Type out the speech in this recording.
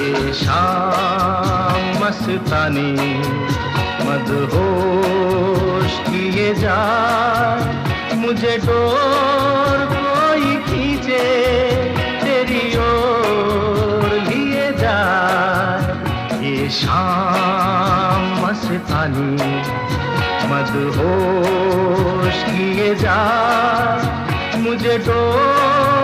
ये शाम मस्तानी मदहोश किए जाए, मुझे डोर कोई खींचे तेरी ओर लिए जाए। ये शाम मस्तानी मदहोश किए जाए, मुझे डोर